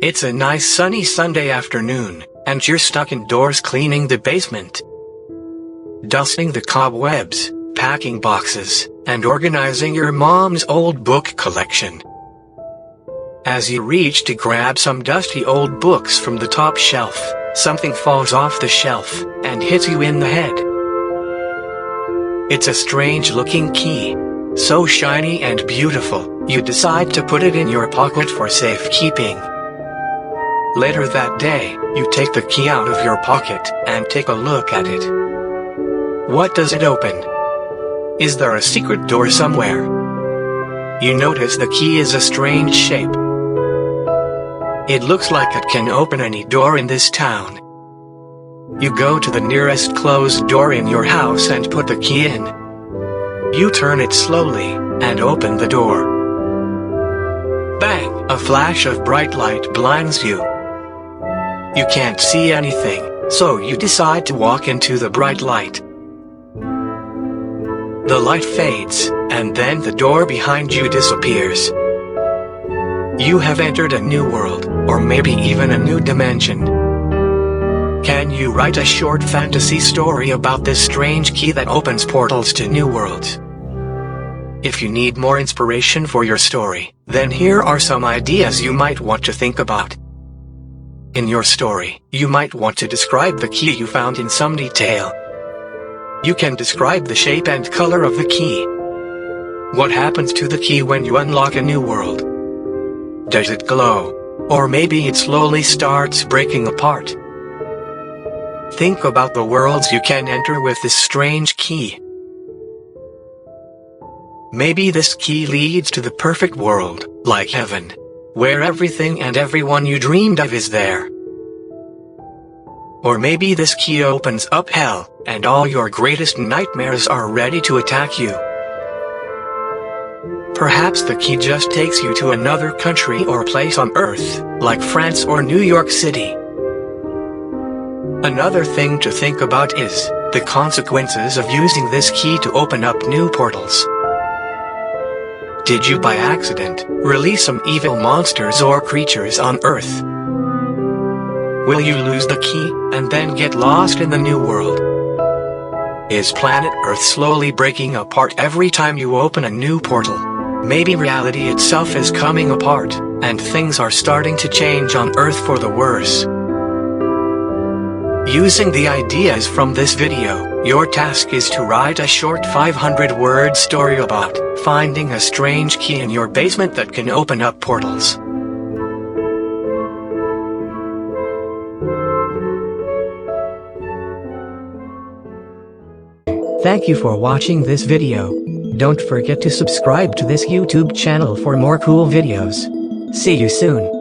It's a nice sunny Sunday afternoon, and you're stuck indoors cleaning the basement, dusting the cobwebs, packing boxes, and organizing your mom's old book collection. As you reach to grab some dusty old books from the top shelf, something falls off the shelf and hits you in the head. It's a strange-looking key, so shiny and beautiful, you decide to put it in your pocket for safekeeping. Later that day, you take the key out of your pocket and take a look at it. What does it open? Is there a secret door somewhere? You notice the key is a strange shape. It looks like it can open any door in this town. You go to the nearest closed door in your house and put the key in. You turn it slowly and open the door. Bang! A flash of bright light blinds you. You can't see anything, so you decide to walk into the bright light. The light fades, and then the door behind you disappears. You have entered a new world, or maybe even a new dimension. Can you write a short fantasy story about this strange key that opens portals to new worlds? If you need more inspiration for your story, then here are some ideas you might want to think about. In your story, you might want to describe the key you found in some detail. You can describe the shape and color of the key. What happens to the key when you unlock a new world? Does it glow? Or maybe it slowly starts breaking apart. Think about the worlds you can enter with this strange key. Maybe this key leads to the perfect world, like heaven, where everything and everyone you dreamed of is there. Or maybe this key opens up hell, and all your greatest nightmares are ready to attack you. Perhaps the key just takes you to another country or place on Earth, like France or New York City. Another thing to think about is the consequences of using this key to open up new portals. Did you by accident release some evil monsters or creatures on Earth? Will you lose the key and then get lost in the new world? Is planet Earth slowly breaking apart every time you open a new portal? Maybe reality itself is coming apart, and things are starting to change on Earth for the worse. Using the ideas from this video, your task is to write a short 500-word story about finding a strange key in your basement that can open up portals. Thank you for watching this video. Don't forget to subscribe to this YouTube channel for more cool videos. See you soon.